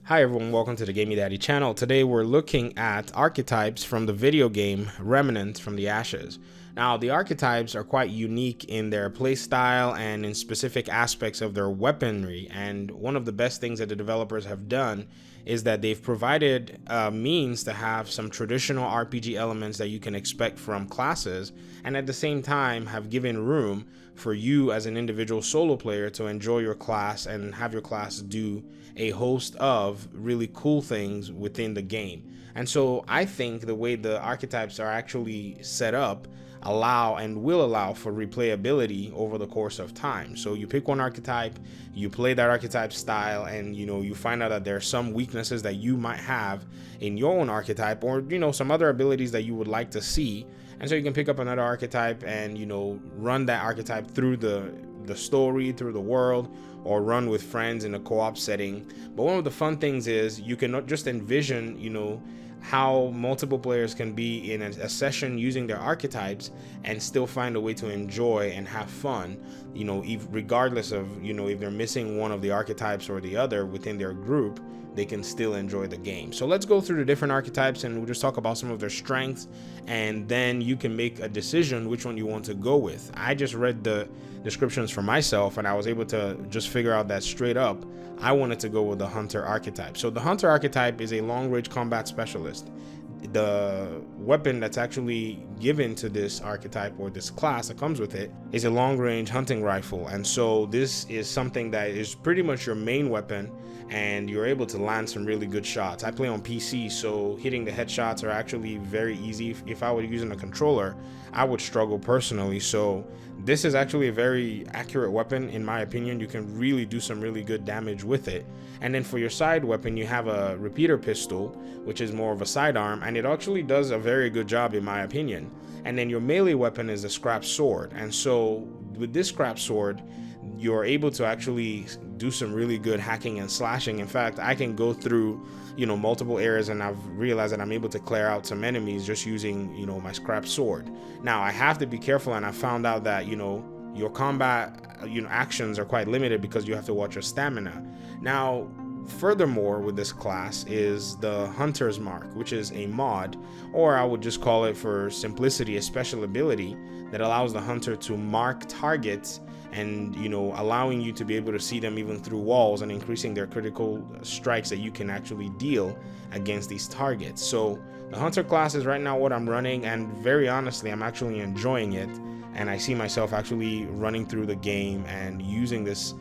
Hi everyone, welcome to the Gamey Daddy channel. Today we're looking at archetypes from the video game Remnant from the Ashes. Now the archetypes are quite unique in their playstyle and in specific aspects of their weaponry, and one of the best things that the developers have done is that they've provided means to have some traditional RPG elements that you can expect from classes, and at the same time have given room for you as an individual solo player to enjoy your class and have your class do a host of really cool things within the game. And so I think the way the archetypes are actually set up allow and will allow for replayability over the course of time. So you pick one archetype, you play that archetype style, and you find out that there are some weaknesses that you might have in your own archetype, or some other abilities that you would like to see. And so you can pick up another archetype and run that archetype through the story, through the world, or run with friends in a co-op setting. But one of the fun things is you can not just envision how multiple players can be in a session using their archetypes and still find a way to enjoy and have fun, regardless of if they're missing one of the archetypes or the other within their group, they can still enjoy the game. So let's go through the different archetypes and we'll just talk about some of their strengths, and then you can make a decision which one you want to go with. I just read the descriptions for myself and I was able to just figure out that straight up I wanted to go with the Hunter archetype. So the Hunter archetype is a long-range combat specialist. The weapon that's actually given to this archetype, or this class that comes with it, is a long-range hunting rifle. And so this is something that is pretty much your main weapon, and you're able to land some really good shots. I play on PC, so hitting the headshots are actually very easy. If I were using a controller, I would struggle personally. So this is actually a very accurate weapon in my opinion. You can really do some really good damage with it. And then for your side weapon, you have a repeater pistol, which is more of a sidearm, and it actually does a very good job in my opinion. And then your melee weapon is a scrap sword. And so with this scrap sword, you're able to actually do some really good hacking and slashing. In fact, I can go through multiple areas and I've realized that I'm able to clear out some enemies just using my scrap sword. Now I have to be careful, and I found out that your combat actions are quite limited because you have to watch your stamina. Now furthermore, with this class is the Hunter's Mark, which is a mod, or I would just call it for simplicity, a special ability that allows the hunter to mark targets and allowing you to be able to see them even through walls, and increasing their critical strikes that you can actually deal against these targets. So the Hunter class is right now what I'm running, and very honestly I'm actually enjoying it, and I see myself actually running through the game and using this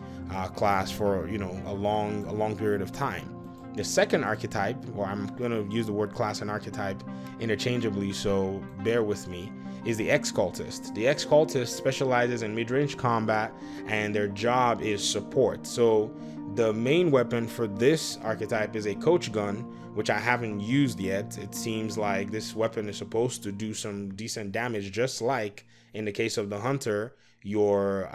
class for a long period of time. The second archetype, or I'm going to use the word class and archetype interchangeably, so bear with me, is the Cultist. The Cultist specializes in mid-range combat, and their job is support. So the main weapon for this archetype is a coach gun, which I haven't used yet. It seems like this weapon is supposed to do some decent damage, just like in the case of the Hunter, your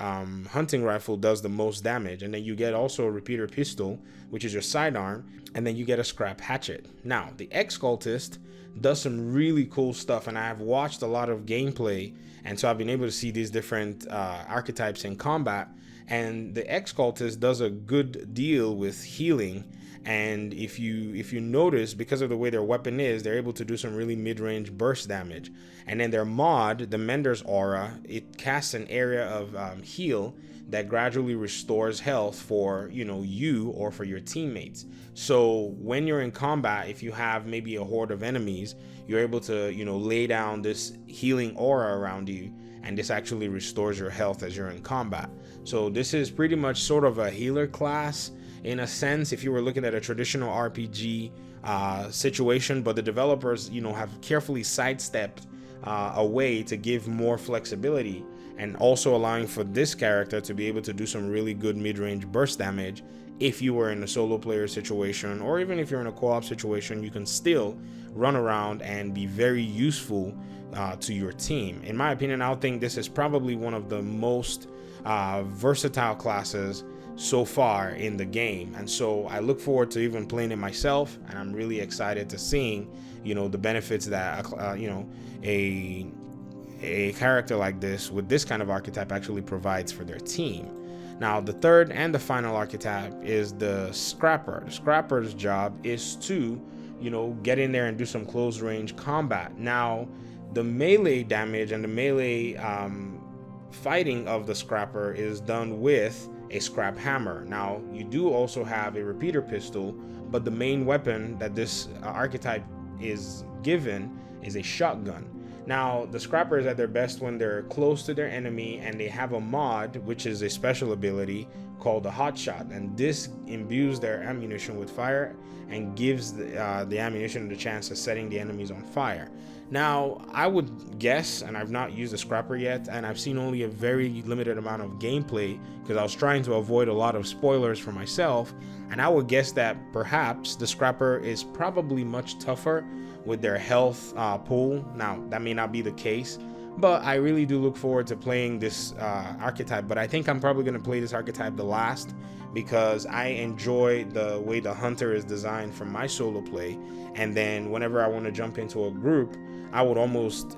hunting rifle does the most damage. And then you get also a repeater pistol, which is your sidearm, and then you get a scrap hatchet. Now the Cultist does some really cool stuff, and I have watched a lot of gameplay, and so I've been able to see these different archetypes in combat, and the Cultist does a good deal with healing. And if you notice, because of the way their weapon is, they're able to do some really mid-range burst damage. And then their mod, the Mender's Aura, it casts an area of heal that gradually restores health for you or for your teammates. So when you're in combat, if you have maybe a horde of enemies, you're able to lay down this healing aura around you, and this actually restores your health as you're in combat. So this is pretty much sort of a healer class in a sense, if you were looking at a traditional RPG situation, but the developers have carefully sidestepped a way to give more flexibility, and also allowing for this character to be able to do some really good mid-range burst damage. If you were in a solo player situation, or even if you're in a co-op situation, you can still run around and be very useful to your team. In my opinion, I think this is probably one of the most versatile classes so far in the game, and so I look forward to even playing it myself, and I'm really excited to seeing the benefits that a character like this with this kind of archetype actually provides for their team. Now, the third and the final archetype is the Scrapper. The Scrapper's job is to, get in there and do some close range combat. Now, the melee damage and the melee fighting of the Scrapper is done with a scrap hammer. Now, you do also have a repeater pistol, but the main weapon that this archetype is given is a shotgun. Now, the Scrapper is at their best when they're close to their enemy, and they have a mod, which is a special ability called the Hot Shot, and this imbues their ammunition with fire and gives the ammunition the chance of setting the enemies on fire. Now, I would guess, and I've not used the Scrapper yet, and I've seen only a very limited amount of gameplay because I was trying to avoid a lot of spoilers for myself, and I would guess that perhaps the Scrapper is probably much tougher with their health pool. Now, that may not be the case, but I really do look forward to playing this archetype. But I think I'm probably going to play this archetype the last, because I enjoy the way the Hunter is designed for my solo play. And then whenever I want to jump into a group, I would almost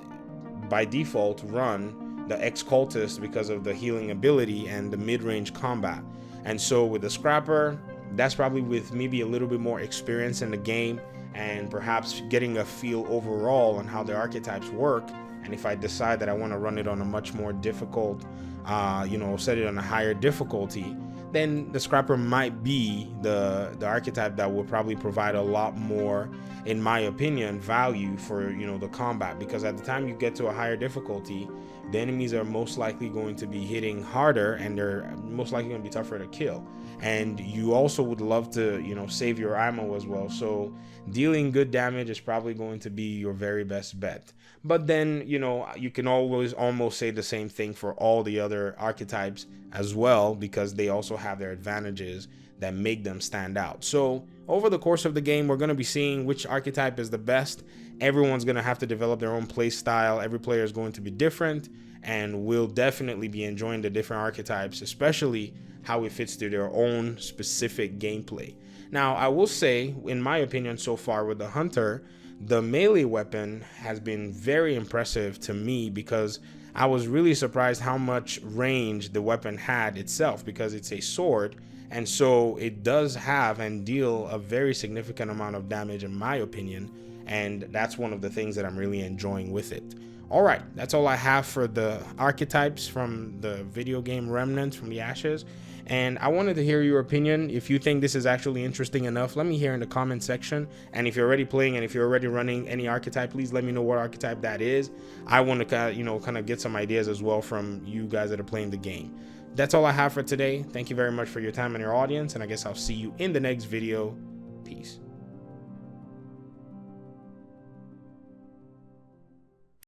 by default run the Cultist because of the healing ability and the mid-range combat. And so with the Scrapper, that's probably with maybe a little bit more experience in the game and perhaps getting a feel overall on how the archetypes work. And if I decide that I want to run it on a much more difficult, set it on a higher difficulty, then the Scrapper might be the archetype that will probably provide a lot more, in my opinion, value for, the combat. Because at the time you get to a higher difficulty, the enemies are most likely going to be hitting harder, and they're most likely going to be tougher to kill. And you also would love to, save your ammo as well. So dealing good damage is probably going to be your very best bet. But then, you can always almost say the same thing for all the other archetypes as well, because they also have their advantages that make them stand out. So over the course of the game, we're going to be seeing which archetype is the best. Everyone's going to have to develop their own play style. Every player is going to be different, and we'll definitely be enjoying the different archetypes, especially how it fits to their own specific gameplay. Now, I will say, in my opinion so far with the Hunter, the melee weapon has been very impressive to me, because I was really surprised how much range the weapon had itself, because it's a sword, and so it does have and deal a very significant amount of damage in my opinion, and that's one of the things that I'm really enjoying with it. Alright, that's all I have for the archetypes from the video game Remnant from the Ashes. And I wanted to hear your opinion. If you think this is actually interesting enough, let me hear in the comment section. And if you're already playing and if you're already running any archetype, please let me know what archetype that is. I want to kind of get some ideas as well from you guys that are playing the game. That's all I have for today. Thank you very much for your time and your audience, and I guess I'll see you in the next video. Peace.